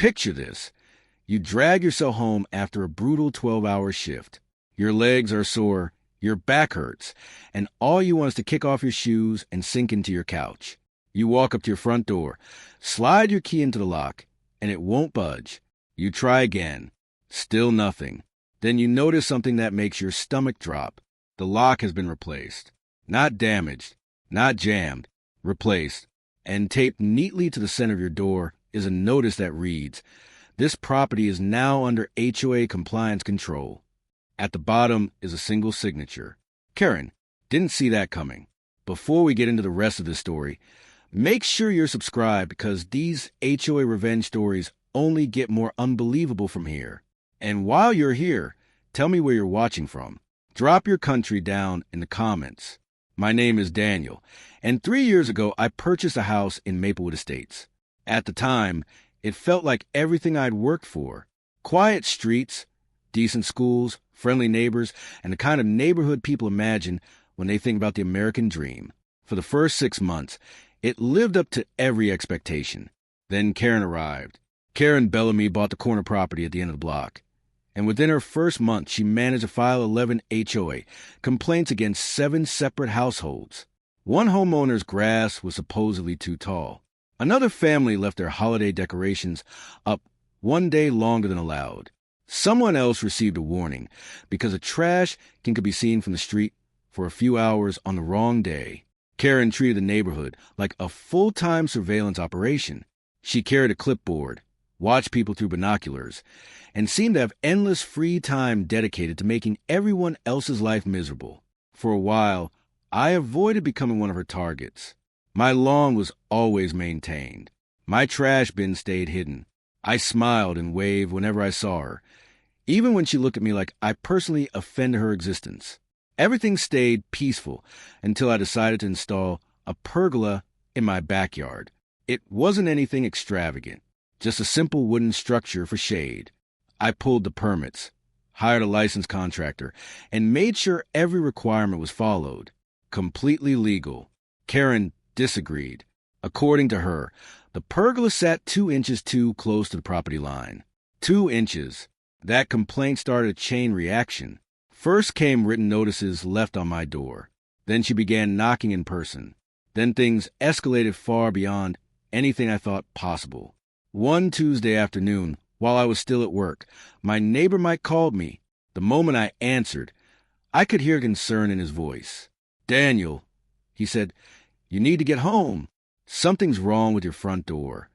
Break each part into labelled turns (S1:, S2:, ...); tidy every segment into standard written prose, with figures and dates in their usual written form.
S1: Picture this. You drag yourself home after a brutal 12-hour shift. Your legs are sore, your back hurts, and all you want is to kick off your shoes and sink into your couch. You walk up to your front door, slide your key into the lock, and it won't budge. You try again. Still nothing. Then you notice something that makes your stomach drop. The lock has been replaced. Not damaged, not jammed, replaced. And taped neatly to the center of your door is a notice that reads, "This property is now under HOA compliance control." At the bottom is a single signature. Karen, didn't see that coming. Before we get into the rest of this story, make sure you're subscribed because these HOA Revenge Stories only get more unbelievable from here. And while you're here, tell me where you're watching from. Drop your country down in the comments. My name is Daniel, and 3 years ago I purchased a house in Maplewood Estates. At the time, it felt like everything I'd worked for. Quiet streets, decent schools, friendly neighbors, and the kind of neighborhood people imagine when they think about the American dream. For the first 6 months, it lived up to every expectation. Then Karen arrived. Karen Bellamy bought the corner property at the end of the block. And within her first month, she managed to file 11 HOA complaints against 7 separate households. One homeowner's grass was supposedly too tall. Another family left their holiday decorations up 1 day longer than allowed. Someone else received a warning because a trash can could be seen from the street for a few hours on the wrong day. Karen treated the neighborhood like a full-time surveillance operation. She carried a clipboard, watched people through binoculars, and seemed to have endless free time dedicated to making everyone else's life miserable. For a while, I avoided becoming one of her targets. My lawn was always maintained. My trash bin stayed hidden. I smiled and waved whenever I saw her, even when she looked at me like I personally offended her existence. Everything stayed peaceful until I decided to install a pergola in my backyard. It wasn't anything extravagant, just a simple wooden structure for shade. I pulled the permits, hired a licensed contractor, and made sure every requirement was followed. Completely legal. Karen disagreed. According to her, the pergola sat 2 inches too close to the property line. 2 inches. That complaint started a chain reaction. First came written notices left on my door. Then she began knocking in person. Then things escalated far beyond anything I thought possible. One Tuesday afternoon, while I was still at work, my neighbor Mike called me. The moment I answered, I could hear concern in his voice. "Daniel," he said, "you need to get home. Something's wrong with your front door."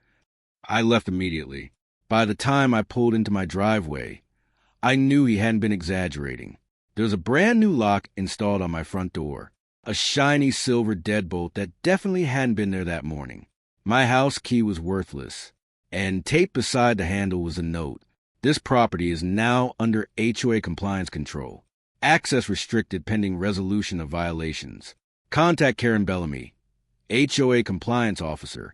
S1: I left immediately. By the time I pulled into my driveway, I knew he hadn't been exaggerating. There was a brand new lock installed on my front door, a shiny silver deadbolt that definitely hadn't been there that morning. My house key was worthless, and taped beside the handle was a note. "This property is now under HOA compliance control. Access restricted pending resolution of violations. Contact Karen Bellamy, HOA compliance officer."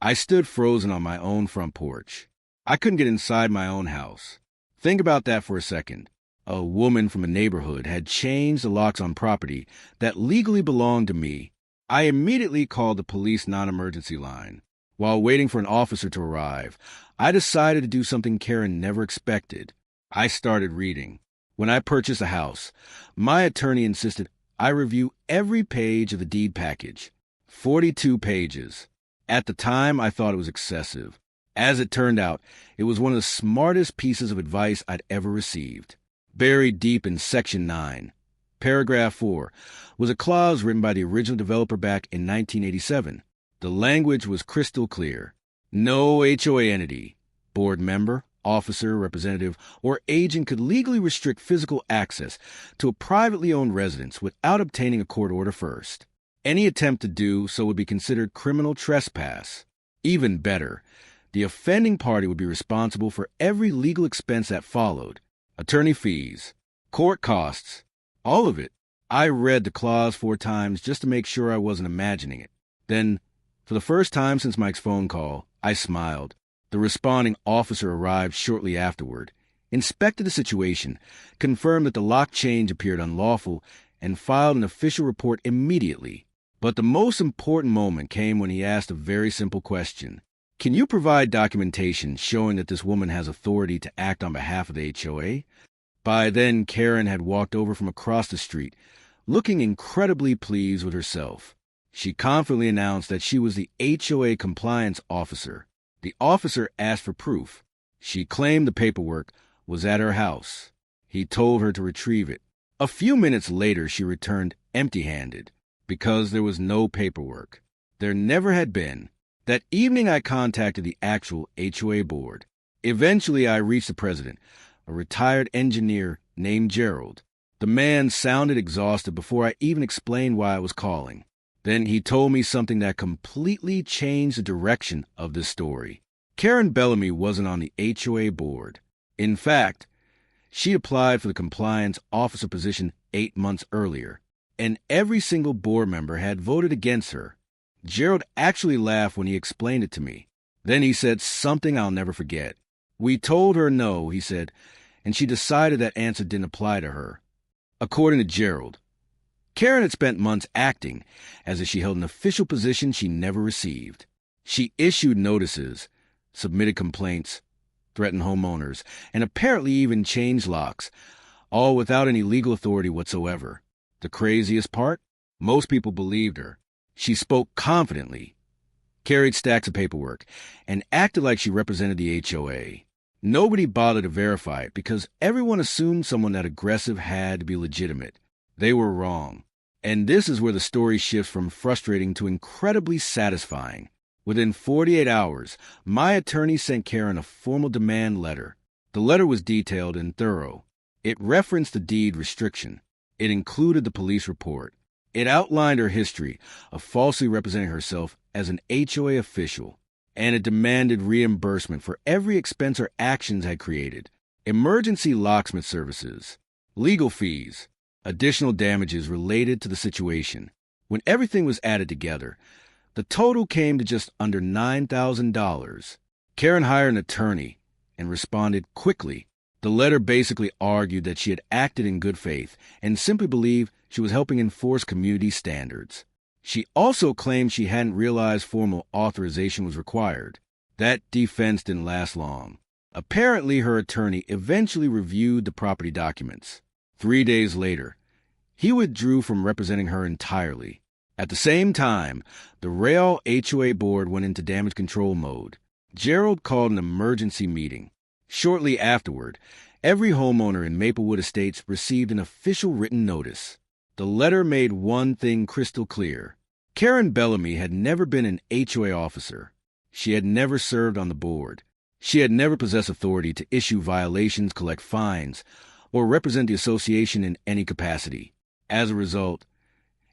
S1: I stood frozen on my own front porch. I couldn't get inside my own house. Think about that for a second. A woman from a neighborhood had changed the locks on property that legally belonged to me. I immediately called the police non-emergency line. While waiting for an officer to arrive, I decided to do something Karen never expected. I started reading. When I purchased a house, my attorney insisted I review every page of the deed package. 42 pages. At the time, I thought it was excessive. As it turned out, it was one of the smartest pieces of advice I'd ever received. Buried deep in Section 9, Paragraph 4, was a clause written by the original developer back in 1987. The language was crystal clear. No HOA entity, board member, officer, representative, or agent could legally restrict physical access to a privately owned residence without obtaining a court order first. Any attempt to do so would be considered criminal trespass. Even better, the offending party would be responsible for every legal expense that followed. Attorney fees, court costs, all of it. I read the clause 4 times just to make sure I wasn't imagining it. Then, for the first time since Mike's phone call, I smiled. The responding officer arrived shortly afterward, inspected the situation, confirmed that the lock change appeared unlawful, and filed an official report immediately. But the most important moment came when he asked a very simple question. Can you provide documentation showing that this woman has authority to act on behalf of the HOA? By then, Karen had walked over from across the street, looking incredibly pleased with herself. She confidently announced that she was the HOA compliance officer. The officer asked for proof. She claimed the paperwork was at her house. He told her to retrieve it. A few minutes later, she returned empty-handed because there was no paperwork. There never had been. That evening, I contacted the actual HOA board. Eventually, I reached the president, a retired engineer named Gerald. The man sounded exhausted before I even explained why I was calling. Then he told me something that completely changed the direction of this story. Karen Bellamy wasn't on the HOA board. In fact, she applied for the compliance officer position 8 months earlier, and every single board member had voted against her. Gerald actually laughed when he explained it to me. Then he said something I'll never forget. "We told her no," he said, and she decided that answer didn't apply to her. According to Gerald, Karen had spent months acting as if she held an official position she never received. She issued notices, submitted complaints, threatened homeowners, and apparently even changed locks, all without any legal authority whatsoever. The craziest part? Most people believed her. She spoke confidently, carried stacks of paperwork, and acted like she represented the HOA. Nobody bothered to verify it because everyone assumed someone that aggressive had to be legitimate. They were wrong. And this is where the story shifts from frustrating to incredibly satisfying. Within 48 hours, my attorney sent Karen a formal demand letter. The letter was detailed and thorough. It referenced the deed restriction. It included the police report. It outlined her history of falsely representing herself as an HOA official, and it demanded reimbursement for every expense her actions had created: emergency locksmith services, legal fees, additional damages related to the situation. When everything was added together, the total came to just under $9,000. Karen hired an attorney and responded quickly. The letter basically argued that she had acted in good faith and simply believed she was helping enforce community standards. She also claimed she hadn't realized formal authorization was required. That defense didn't last long. Apparently, her attorney eventually reviewed the property documents. 3 days later, he withdrew from representing her entirely. At the same time, the Real HOA board went into damage control mode. Gerald called an emergency meeting. Shortly afterward, every homeowner in Maplewood Estates received an official written notice. The letter made one thing crystal clear. Karen Bellamy had never been an HOA officer. She had never served on the board. She had never possessed authority to issue violations, collect fines, or represent the association in any capacity. As a result,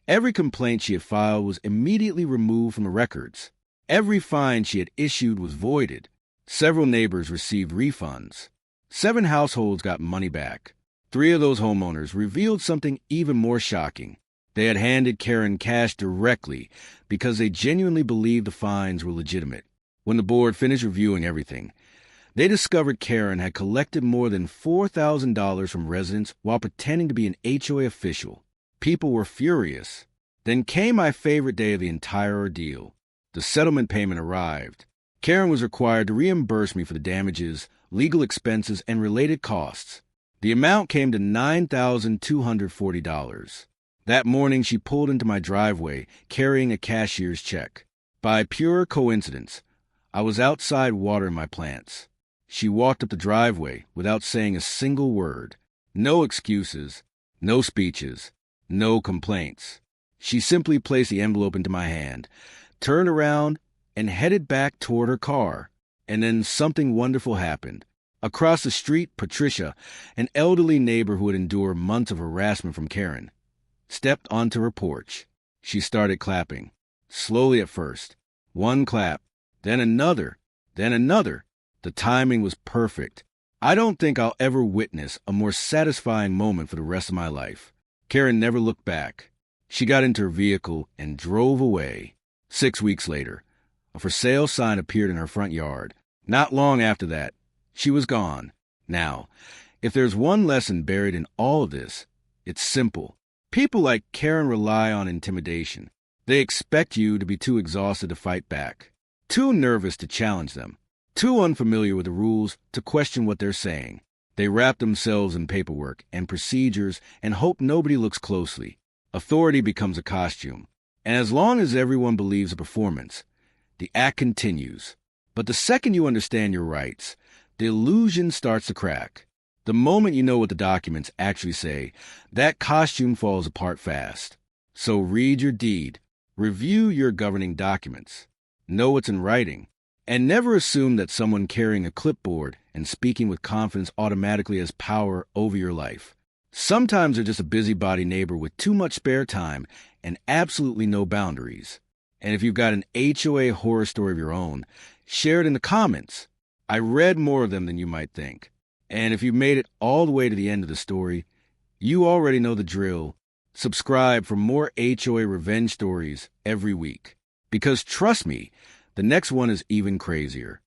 S1: every complaint she had filed was immediately removed from the records. Every fine she had issued was voided. Several neighbors received refunds. 7 households got money back. 3 of those homeowners revealed something even more shocking. They had handed Karen cash directly because they genuinely believed the fines were legitimate. When the board finished reviewing everything, they discovered Karen had collected more than $4,000 from residents while pretending to be an HOA official. People were furious. Then came my favorite day of the entire ordeal. The settlement payment arrived. Karen was required to reimburse me for the damages, legal expenses, and related costs. The amount came to $9,240. That morning, she pulled into my driveway carrying a cashier's check. By pure coincidence, I was outside watering my plants. She walked up the driveway without saying a single word. No excuses, no speeches, no complaints. She simply placed the envelope into my hand, turned around, and headed back toward her car. And then something wonderful happened. Across the street, Patricia, an elderly neighbor who had endured months of harassment from Karen, stepped onto her porch. She started clapping, slowly at first. One clap, then another, then another. The timing was perfect. I don't think I'll ever witness a more satisfying moment for the rest of my life. Karen never looked back. She got into her vehicle and drove away. 6 weeks later, a for sale sign appeared in her front yard. Not long after that, she was gone. Now, if there's one lesson buried in all of this, it's simple. People like Karen rely on intimidation. They expect you to be too exhausted to fight back. too nervous to challenge them, too unfamiliar with the rules to question what they're saying. They wrap themselves in paperwork and procedures and hope nobody looks closely. Authority becomes a costume, and as long as everyone believes a performance, the act continues. But the second you understand your rights, the illusion starts to crack. The moment you know what the documents actually say, that costume falls apart fast. So read your deed, review your governing documents, know what's in writing, and never assume that someone carrying a clipboard and speaking with confidence automatically has power over your life. Sometimes they're just a busybody neighbor with too much spare time and absolutely no boundaries. And if you've got an HOA horror story of your own, share it in the comments. I read more of them than you might think. And if you've made it all the way to the end of the story, you already know the drill. Subscribe for more HOA Revenge Stories every week. Because trust me, the next one is even crazier.